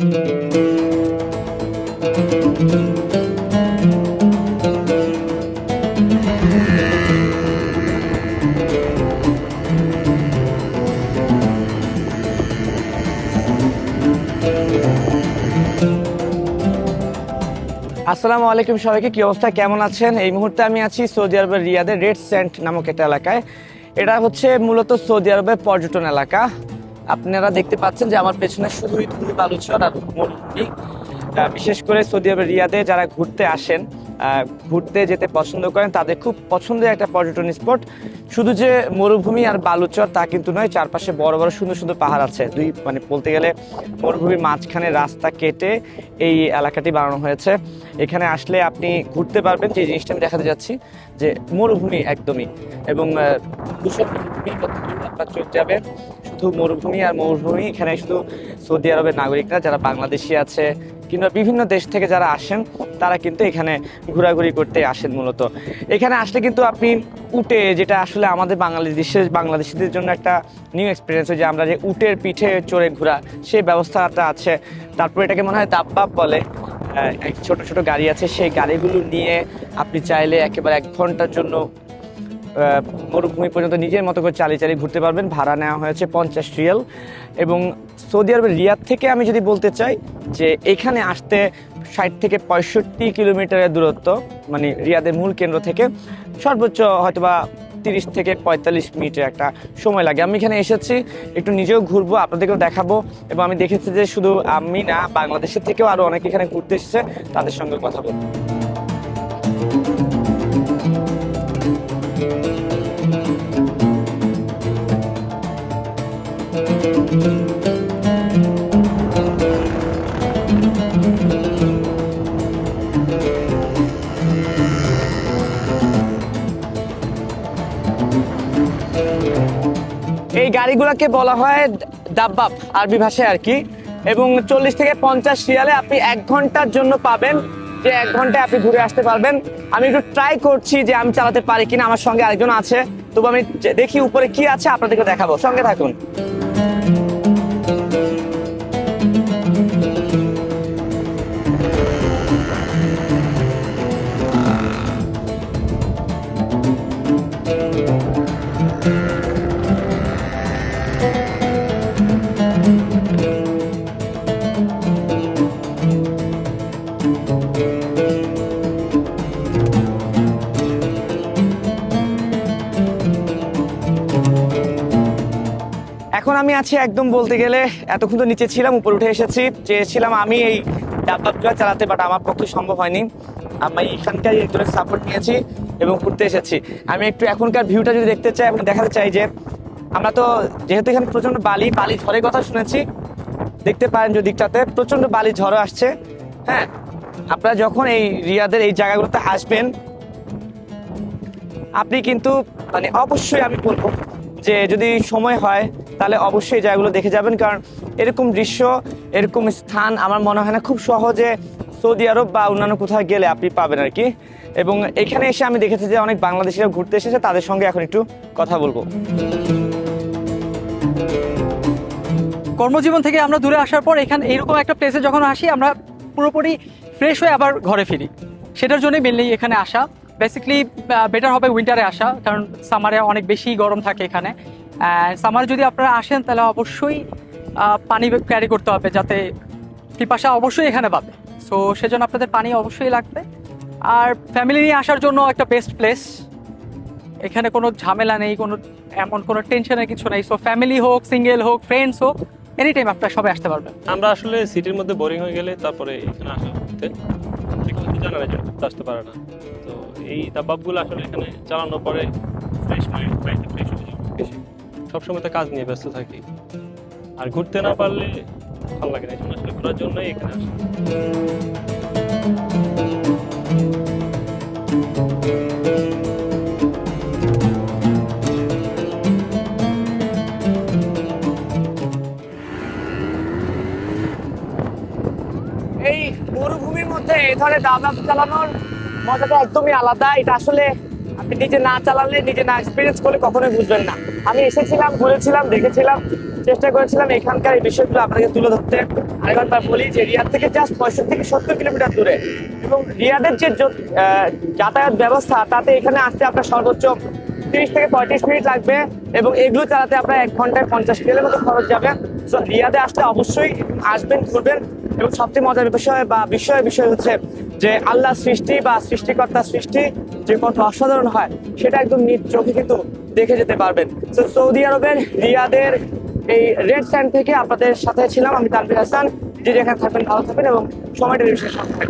আসসালামু আলাইকুম সবাইকে, কি অবস্থা, কেমন আছেন? এই মুহূর্তে আমি আছি সৌদি আরবের রিয়াদের রেড স্যান্ড নামক একটা এলাকায়। এটা হচ্ছে মূলত সৌদি আরবের পর্যটন এলাকা। আপনারা দেখতে পাচ্ছেন যে আমার পেছনে শুধুই ধুলি বালুচর আর মরুভূমি। বিশেষ করে সৌদি আরবের রিয়াদে যারা ঘুরতে আসেন, ঘুরতে যেতে পছন্দ করেন, তাদের খুব পছন্দের একটা পর্যটন স্পট। শুধু যে মরুভূমি আর বালুচর তা কিন্তু নয়, চারপাশে বড় বড় সুন্দর সুন্দর পাহাড় আছে। বলতে গেলে মরুভূমির মাঝখানে রাস্তা কেটে এই এলাকাটি বানানো হয়েছে। এখানে আসলে আপনি ঘুরতে পারবেন। যে জিনিসটা আমি দেখাতে যাচ্ছি যে মরুভূমি একদমই, এবং দুশো মরুভূমি আপনার চলে যাবে, শুধু মরুভূমি আর মরুভূমি। এখানে শুধু সৌদি আরবের নাগরিকরা যারা বাংলাদেশি আছে কিংবা বিভিন্ন দেশ থেকে যারা আসেন, তারা কিন্তু এখানে ঘোরাঘুরি করতে আসেন মূলত। এখানে আসলে কিন্তু আপনি উটে, যেটা আসলে আমাদের বাংলাদেশিদের জন্য একটা নিউ এক্সপিরিয়েন্স, যে আমরা যে উটের পিঠে চড়ে ঘোরা, সেই ব্যবস্থাটা আছে। তারপর এটাকে মনে হয় দাব্বাব বলে, ছোট ছোট গাড়ি আছে, সেই গাড়িগুলো নিয়ে আপনি চাইলে একেবারে 1 ঘন্টার জন্য মরুভূমি পর্যন্ত নিজের মতো করে চালিয়ে চালিয়ে ঘুরতে পারবেন। ভাড়া নেওয়া হয়েছে 50 রিয়াল। এবং সৌদি আরবের রিয়াদ থেকে আমি যদি বলতে চাই যে এখানে আসতে 60 থেকে 65 কিলোমিটারের দূরত্ব, মানে রিয়াদের মূল কেন্দ্র থেকে সর্বোচ্চ হয়তোবা 30 থেকে 45 মিনিটের একটা সময় লাগে। আমি এখানে এসেছি, একটু নিজেও ঘুরবো, আপনাদেরকেও দেখাবো। এবং আমি দেখেছি যে শুধু আমি না, বাংলাদেশের থেকেও আরও অনেকে এখানে ঘুরতে এসেছে, তাদের সঙ্গে কথা বলবো। এই গাড়িগুলোকে বলা হয় দাব্বাব আরবি ভাষায় আর কি। এবং 40 থেকে 50 রিয়ালে আপনি 1 ঘন্টার জন্য পাবেন, যে 1 ঘন্টায় আপনি ঘুরে আসতে পারবেন। আমি একটু ট্রাই করছি যে আমি চালাতে পারি কিনা, আমার সঙ্গে আরেকজন আছে, তবু আমি দেখি উপরে কি আছে, আপনাদেরকে দেখাবো, সঙ্গে থাকুন। এখন আমি আছি একদম, বলতে গেলে এতক্ষণ তো নিচে ছিলাম, উপরে উঠে এসেছি। চেয়েছিলাম আমি এই ডাব্বাগুলো চালাতে, বাট আমার পক্ষে সম্ভব হয়নি। আমি এখানকার একজনের সাপোর্ট নিয়েছি এবং ঘুরতে এসেছি। আমি একটু এখনকার ভিউটা যদি দেখতে চাই এবং দেখাতে চাই যে আমরা তো যেহেতু এখানে প্রচণ্ড বালি ঝড়ের কথা শুনেছি, দেখতে পারেন যে দিকটাতে প্রচণ্ড বালি ঝড় আসছে। হ্যাঁ, আপনারা যখন এই রিয়াদের এই জায়গাগুলোতে আসবেন, আপনি কিন্তু অবশ্যই আমি বলবো যে যদি সময় হয় তাহলে অবশ্যই জায়গাগুলো দেখে যাবেন। কারণ এরকম দৃশ্য, এরকম স্থান আমার মনে হয় না খুব সহজে সৌদি আরব বা অন্যান্য কোথাও গেলে আপনি পাবেন আর কি। এবং এখানে এসে আমি দেখেছি যে অনেক বাংলাদেশিরা ঘুরতে এসেছে, তাদের সঙ্গে এখন একটু কথা বলবো। কর্মজীবন থেকে আমরা দূরে আসার পর এখানে এইরকম একটা প্লেসে যখন আসি, আমরা পুরোপুরি ফ্রেশ হয়ে আবার ঘরে ফিরি। সেটার জন্যই মেনলি এখানে আসা। বেসিক্যালি বেটার হবে উইন্টারে আসা, কারণ সামারে অনেক বেশি গরম থাকে এখানে। সামারে যদি আপনারা আসেন তাহলে অবশ্যই পানি ক্যারি করতে হবে, যাতে পিপাসা অবশ্যই এখানে পাবে। সো সেজন্য আপনাদের পানি অবশ্যই লাগবে। আর ফ্যামিলি নিয়ে আসার জন্য একটা বেস্ট প্লেস। এখানে কোনো ঝামেলা নেই, এমন কোনো টেনশনের কিছু নেই। সো ফ্যামিলি হোক, সিঙ্গেল হোক, ফ্রেন্ডস হোক, এনি টাইম আপনারা সবাই আসতে পারবেন। আমরা আসলে সিটির মধ্যে বোরিং হয়ে গেলে তারপরে এখানে আসা করতে জানা না, আসতে পারে না। তো এই দাব্বাবগুলো আসলে এখানে চালানোর পরে ফ্রেশ মাইন্ড ফ্রেশ হয়ে যায় বেশি। সবসময় তো কাজ নিয়ে ব্যস্ত থাকি, আর ঘুরতে না পারলে ভালো লাগে না। এই জন্য আসলে ঘোরার জন্যই এখানে আসা। এই মরুভূমির মধ্যে এই ধরনের দাব্বাব চালানোর মজাটা একদমই আলাদা। এটা আসলে আপনি নিজে না চালালে, নিজে না এক্সপিরিয়েন্স করলে কখনোই বুঝবেন না। আমি এসেছিলাম, ঘুরেছিলাম, দেখেছিলাম চেষ্টা করেছিলাম এখানকার এই বিষয়গুলো আপনাকে তুলে ধরতে। আরেকবার বলি যে রিয়াদ থেকে জাস্ট 65 থেকে 70 কিলোমিটার দূরে, এবং রিয়াদের যে যাতায়াত ব্যবস্থা তাতে এখানে আসতে আপনার সর্বোচ্চ 30 থেকে 35 মিনিট লাগবে, এবং এগুলো চালাতে আপনার 1 ঘন্টায় 50 কিলোর মতো খরচ যাবে। তো রিয়াদে আসলে অবশ্যই আসবেন, ঘুরবেন, এবং সবচেয়ে মজার বিষয় হচ্ছে যে আল্লাহ সৃষ্টি বা সৃষ্টিকর্তার সৃষ্টি যে কত অসাধারণ হয় সেটা একদম নিজ চোখে কিন্তু দেখে যেতে পারবেন। তো সৌদি আরবের রিয়াদের এই রেড স্যান্ড থেকে আপনাদের সাথে ছিলাম আমি তানভীর হাসান। যে যেখানে থাকবেন ভালো থাকবেন এবং সময়টা বেশি থাকবেন।